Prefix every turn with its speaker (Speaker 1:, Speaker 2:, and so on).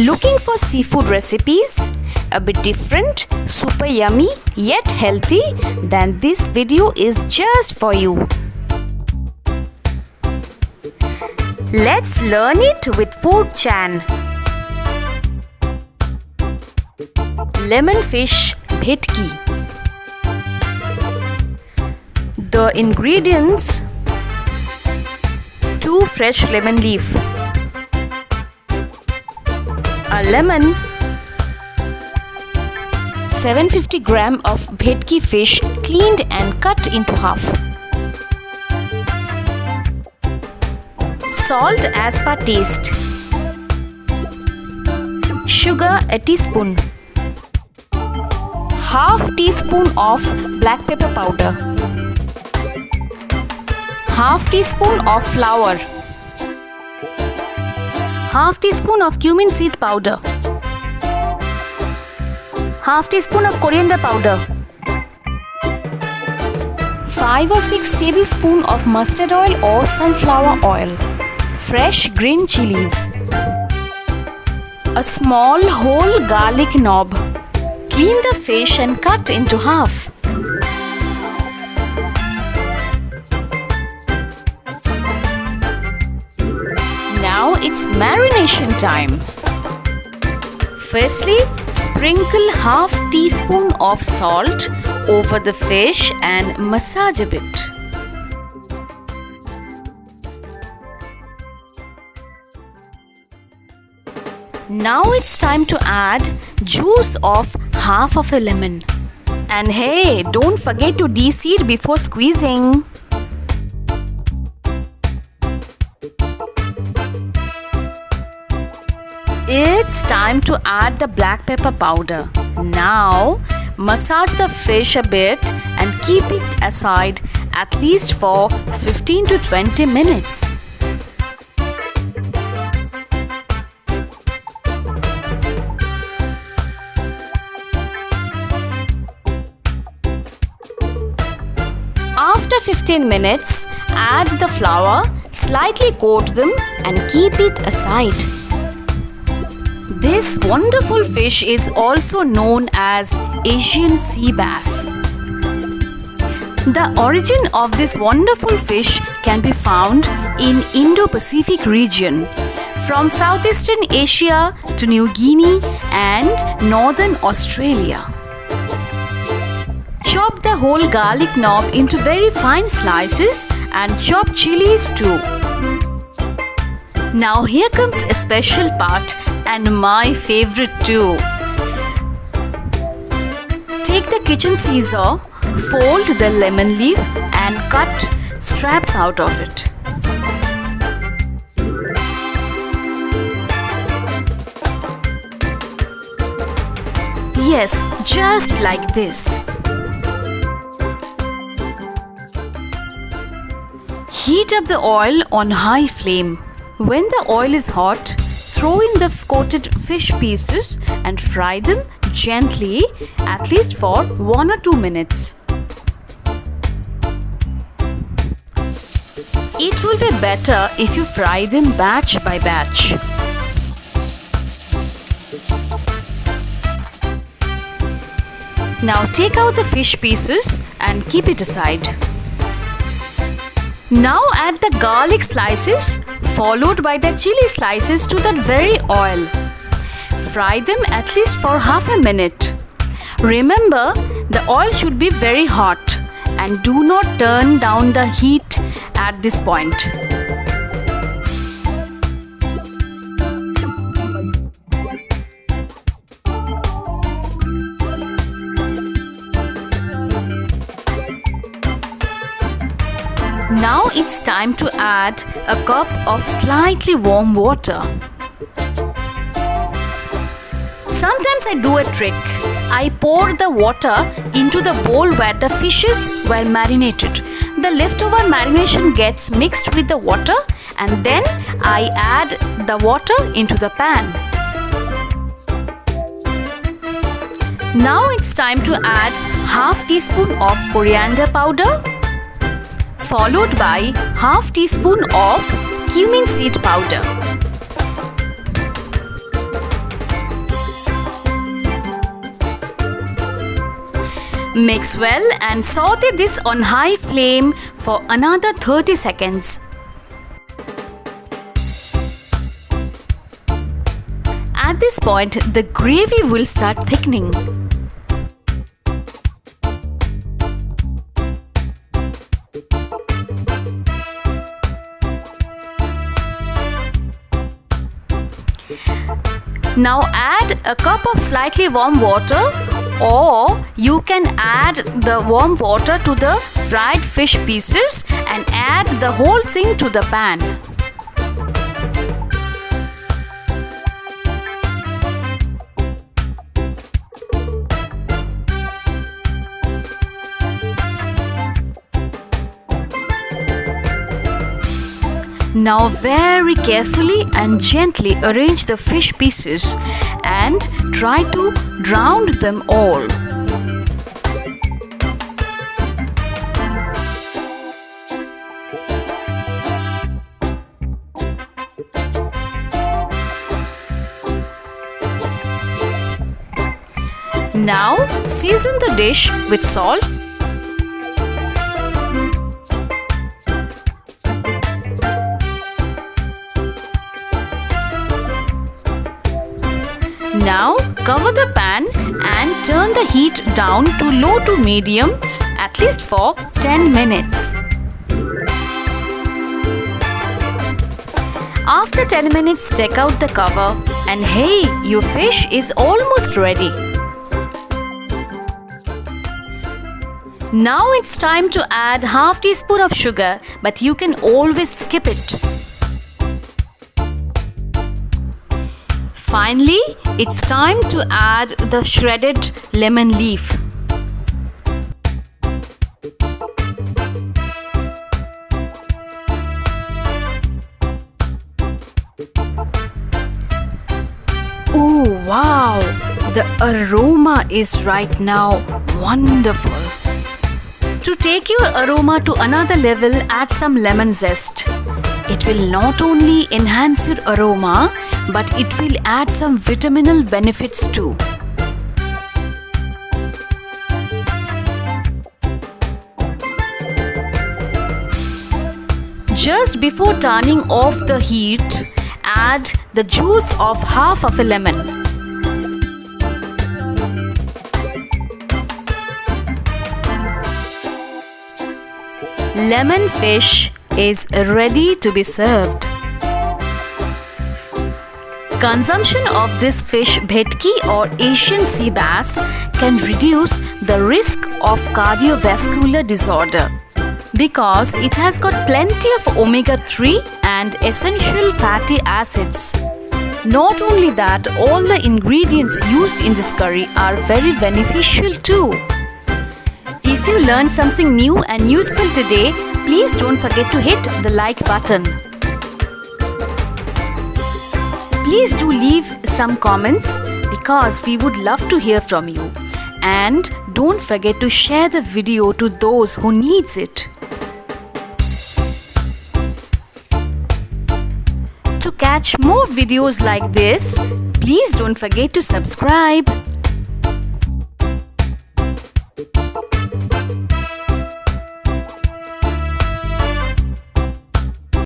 Speaker 1: Looking for seafood recipes? A bit different, super yummy yet healthy? Then this video is just for you. Let's learn it with Food Chan. Lemon fish bhetki. The ingredients: 2 fresh lemon leaf, a lemon, 750 gram of bhetki fish cleaned and cut into half, salt as per taste, sugar a teaspoon, half teaspoon of black pepper powder, half teaspoon of flour, half teaspoon of cumin seed powder, half teaspoon of coriander powder, 5 or 6 tablespoons of mustard oil or sunflower oil, fresh green chilies, a small whole garlic knob. Clean the fish and cut into half. Now it's marination time. Firstly, sprinkle half teaspoon of salt over the fish and massage a bit. Now it's time to add juice of half of a lemon. And hey, don't forget to de-seed before squeezing. It's time to add the black pepper powder. Now, massage the fish a bit and keep it aside at least for 15 to 20 minutes. After 15 minutes, add the flour, slightly coat them and keep it aside. This wonderful fish is also known as Asian sea bass. The origin of this wonderful fish can be found in Indo-Pacific region, from Southeastern Asia to New Guinea and Northern Australia. Chop the whole garlic knob into very fine slices and chop chilies too. Now here comes a special part and my favorite too. Take the kitchen scissor, fold the lemon leaf and cut scraps out of it. Yes, just like this. Heat up the oil on high flame. When the oil is hot, throw in the coated fish pieces and fry them gently at least for 1 or 2 minutes. It will be better if you fry them batch by batch. Now take out the fish pieces and keep it aside. Now add the garlic slices followed by the chili slices to that very oil. Fry them at least for half a minute. Remember, the oil should be very hot and do not turn down the heat at this point. Now it's time to add a cup of slightly warm water. Sometimes I do a trick. I pour the water into the bowl where the fishes were marinated. The leftover marination gets mixed with the water and then I add the water into the pan. Now it's time to add half teaspoon of coriander powder, followed by half teaspoon of cumin seed powder. Mix well and saute this on high flame for another 30 seconds. At this point, the gravy will start thickening. Now add a cup of slightly warm water, or you can add the warm water to the fried fish pieces and add the whole thing to the pan. Now very carefully and gently arrange the fish pieces and try to drown them all. Now season the dish with salt, now cover the pan and turn the heat down to low to medium at least for 10 minutes. After 10 minutes, take out the cover and hey, your fish is almost ready. Now it's time to add half teaspoon of sugar, but you can always skip it. Finally, it's time to add the shredded lemon leaf. Oh wow! The aroma is right now wonderful. To take your aroma to another level, add some lemon zest. It will not only enhance your aroma, but it will add some vitaminal benefits too. Just before turning off the heat, add the juice of half of a lemon. Lemon fish is ready to be served. Consumption of this fish, bhetki or Asian sea bass, can reduce the risk of cardiovascular disorder because it has got plenty of omega-3 and essential fatty acids. Not only that, all the ingredients used in this curry are very beneficial too. If you learned something new and useful today, please don't forget to hit the like button. Please do leave some comments because we would love to hear from you. And don't forget to share the video to those who needs it. To catch more videos like this, please don't forget to subscribe.